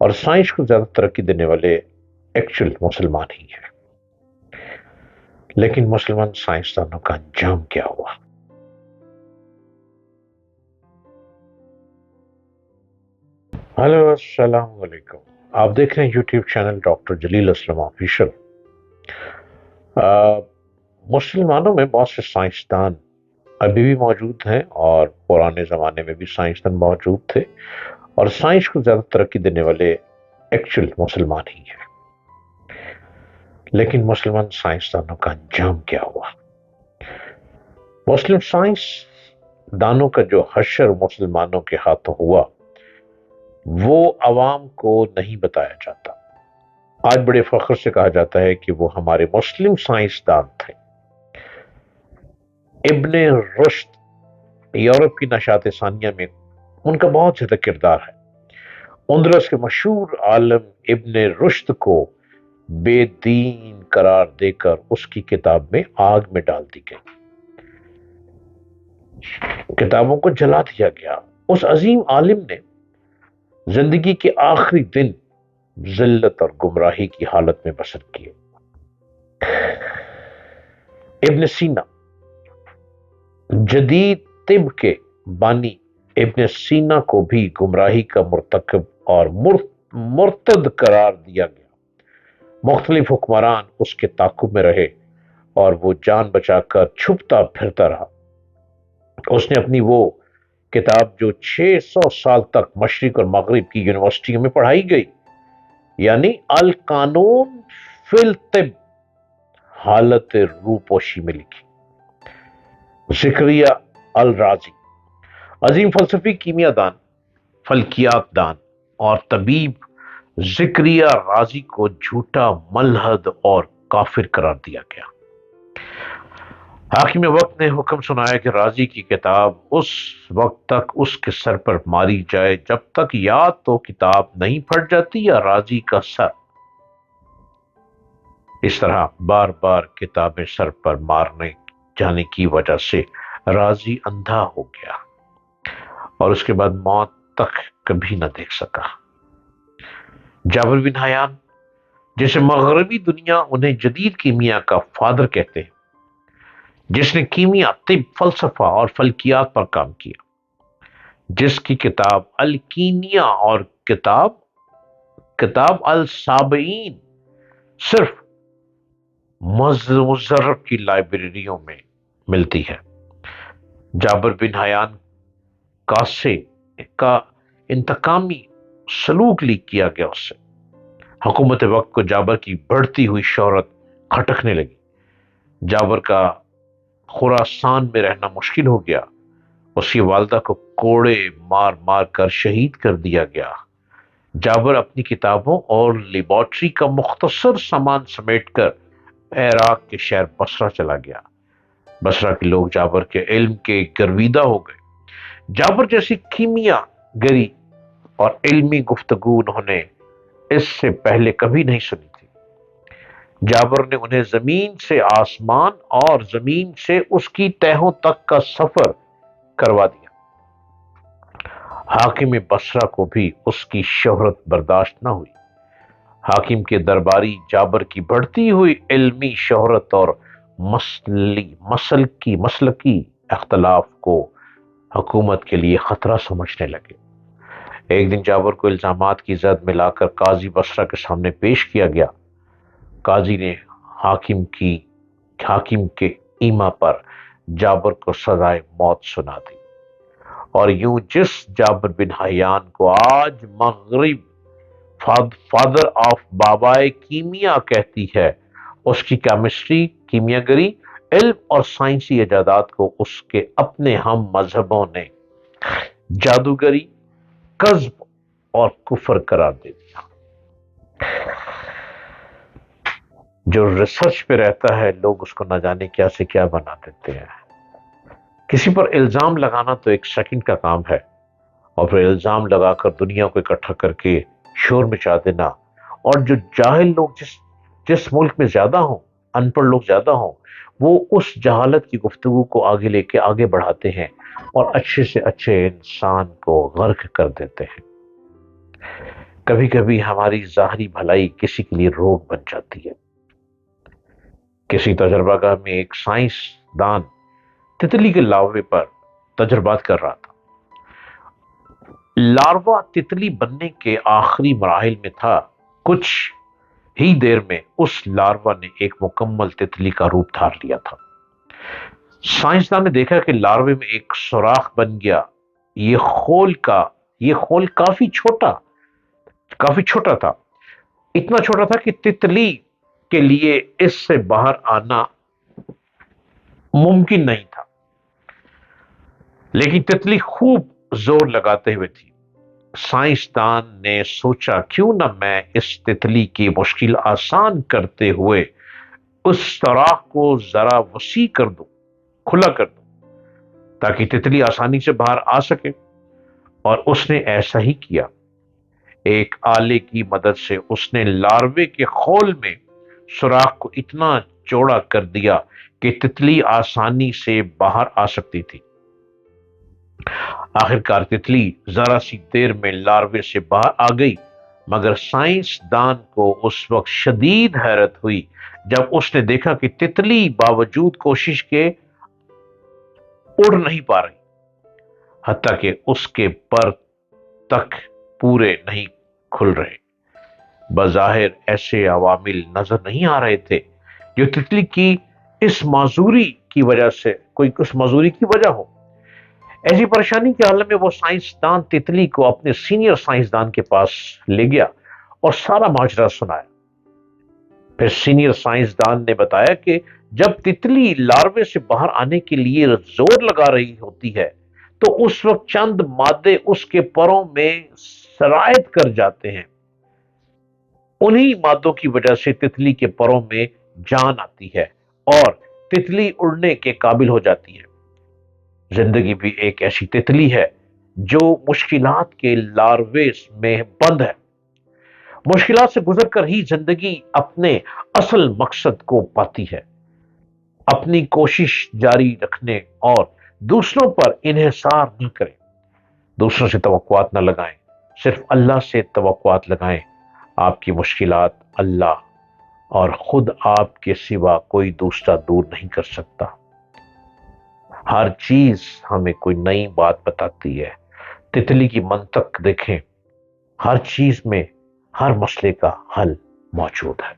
اور سائنس کو زیادہ ترقی دینے والے ایکچوئل مسلمان ہی ہیں. لیکن مسلمان سائنسدانوں کا انجام کیا ہوا؟ ہلو، السلام علیکم. آپ دیکھ رہے ہیں یوٹیوب چینل ڈاکٹر جلیل اسلم آفیشل. مسلمانوں میں بہت سے سائنسدان ابھی بھی موجود ہیں اور پرانے زمانے میں بھی سائنسدان موجود تھے، اور سائنس کو زیادہ ترقی دینے والے ایکچوئل مسلمان ہی ہیں. لیکن مسلمان سائنسدانوں کا انجام کیا ہوا؟ مسلم سائنس دانوں کا جو حشر مسلمانوں کے ہاتھوں ہوا وہ عوام کو نہیں بتایا جاتا. آج بڑے فخر سے کہا جاتا ہے کہ وہ ہمارے مسلم سائنسدان تھے. ابن رشد یورپ کی نشاط ثانیہ میں ان کا بہت زیادہ کردار ہے. اندلس کے مشہور عالم ابن رشد کو بے دین قرار دے کر اس کی کتاب میں آگ میں ڈال دی گئی، کتابوں کو جلا دیا گیا. اس عظیم عالم نے زندگی کے آخری دن ذلت اور گمراہی کی حالت میں بسر کیے. ابن سینا جدید طب کے بانی ابن سینا کو بھی گمراہی کا مرتکب اور مرتد قرار دیا گیا. مختلف حکمران اس کے تعاقب میں رہے اور وہ جان بچا کر چھپتا پھرتا رہا. اس نے اپنی وہ کتاب جو 600 سال تک مشرق اور مغرب کی یونیورسٹیوں میں پڑھائی گئی، یعنی القانون فی الطب، حالت روپوشی میں لکھی. زکریا الرازی عظیم فلسفی، کیمیا دان، فلکیات دان اور طبیب زکریا رازی کو جھوٹا ملحد اور کافر قرار دیا گیا. حاکم وقت نے حکم سنایا کہ رازی کی کتاب اس وقت تک اس کے سر پر ماری جائے جب تک یا تو کتاب نہیں پھٹ جاتی یا رازی کا سر. اس طرح بار بار کتابیں سر پر مارنے جانے کی وجہ سے رازی اندھا ہو گیا اور اس کے بعد موت تک کبھی نہ دیکھ سکا. جابر بن حیان، جسے مغربی دنیا انہیں جدید کیمیا کا فادر کہتے ہیں، جس نے کیمیا، طب، فلسفہ اور فلکیات پر کام کیا، جس کی کتاب الکیمیا اور کتاب السابعین صرف مضرب کی لائبریریوں میں ملتی ہے. جابر بن حیان کاسے کا انتقامی سلوک لیک کیا گیا اس سے. حکومت وقت کو جابر کی بڑھتی ہوئی شہرت کھٹکنے لگی. جابر کا خراسان میں رہنا مشکل ہو گیا. اس کی والدہ کو کوڑے مار مار کر شہید کر دیا گیا. جابر اپنی کتابوں اور لیبارٹری کا مختصر سامان سمیٹ کر عراق کے شہر بصرہ چلا گیا. بصرہ کے لوگ جابر کے علم کے گرویدہ ہو گئے. جابر جیسی کیمیا گری اور علمی گفتگو انہوں نے اس سے پہلے کبھی نہیں سنی تھی. جابر نے انہیں زمین سے آسمان اور زمین سے اس کی تہوں تک کا سفر کروا دیا. حاکم بصرہ کو بھی اس کی شہرت برداشت نہ ہوئی. حاکم کے درباری جابر کی بڑھتی ہوئی علمی شہرت اور مسلکی اختلاف کو حکومت کے لیے خطرہ سمجھنے لگے. ایک دن جابر کو الزامات کی زد میں لا کر قاضی بصرہ کے سامنے پیش کیا گیا. قاضی نے حاکم کے ایما پر جابر کو سزائے موت سنا دی. اور یوں جس جابر بن حیان کو آج مغرب فادر آف بابائے کیمیا کہتی ہے، اس کی کیمسٹری، کیمیا گری، علم اور سائنسی ایجادات کو اس کے اپنے ہم مذہبوں نے جادوگری، کذب اور کفر قرار دے دیا. جو ریسرچ پہ رہتا ہے لوگ اس کو نہ جانے کیا سے کیا بنا دیتے ہیں. کسی پر الزام لگانا تو ایک سیکنڈ کا کام ہے، اور پھر الزام لگا کر دنیا کو اکٹھا کر کے شور مچا دینا. اور جو جاہل لوگ جس ملک میں زیادہ ہوں، ان پڑھ لوگ زیادہ ہوں، وہ اس جہالت کی گفتگو کو آگے لے کے آگے بڑھاتے ہیں اور اچھے سے اچھے انسان کو غرق کر دیتے ہیں. کبھی کبھی ہماری ظاہری بھلائی کسی کے لیے روگ بن جاتی ہے۔ کسی تجربہ گاہ میں ایک سائنس دان تتلی کے لاروے پر تجربات کر رہا تھا۔ لاروا تتلی بننے کے آخری مراحل میں تھا۔ کچھ ہی دیر میں اس لاروا نے ایک مکمل تتلی کا روپ دھار لیا تھا۔ سائنسدان نے دیکھا کہ لاروے میں ایک سوراخ بن گیا۔ یہ خول کافی چھوٹا تھا، اتنا چھوٹا تھا کہ تتلی کے لیے اس سے باہر آنا ممکن نہیں تھا، لیکن تتلی خوب زور لگاتے ہوئے تھی۔ سائنسدان نے سوچا کیوں نہ میں اس تتلی کی مشکل آسان کرتے ہوئے اس سوراخ کو ذرا وسیع کھلا کر دوں تاکہ تتلی آسانی سے باہر آ سکے، اور اس نے ایسا ہی کیا۔ ایک آلے کی مدد سے اس نے لاروے کے خول میں سوراخ کو اتنا چوڑا کر دیا کہ تتلی آسانی سے باہر آ سکتی تھی۔ آخرکار تتلی ذرا سی دیر میں لاروے سے باہر آ گئی، مگر سائنس دان کو اس وقت شدید حیرت ہوئی جب اس نے دیکھا کہ تتلی باوجود کوشش کے اڑ نہیں پا رہی، حتیٰ کہ اس کے پر تک پورے نہیں کھل رہے۔ بظاہر ایسے عوامل نظر نہیں آ رہے تھے جو تتلی کی اس معذوری کی وجہ ہو۔ ایسی پریشانی کے حال میں وہ سائنسدان تتلی کو اپنے سینئر سائنسدان کے پاس لے گیا اور سارا ماجرا سنایا۔ پھر سینئر سائنسدان نے بتایا کہ جب تتلی لاروے سے باہر آنے کے لیے زور لگا رہی ہوتی ہے تو اس وقت چند مادے اس کے پروں میں سرایت کر جاتے ہیں۔ انہی مادوں کی وجہ سے تتلی کے پروں میں جان آتی ہے اور تتلی اڑنے کے قابل ہو جاتی ہے۔ زندگی بھی ایک ایسی تتلی ہے جو مشکلات کے لاروے میں بند ہے۔ مشکلات سے گزر کر ہی زندگی اپنے اصل مقصد کو پاتی ہے۔ اپنی کوشش جاری رکھنے اور دوسروں پر انحصار نہ کریں، دوسروں سے توقعات نہ لگائیں، صرف اللہ سے توقعات لگائیں۔ آپ کی مشکلات اللہ اور خود آپ کے سوا کوئی دوسرا دور نہیں کر سکتا۔ ہر چیز ہمیں کوئی نئی بات بتاتی ہے۔ تتلی کی منطق دیکھیں، ہر چیز میں ہر مسئلے کا حل موجود ہے۔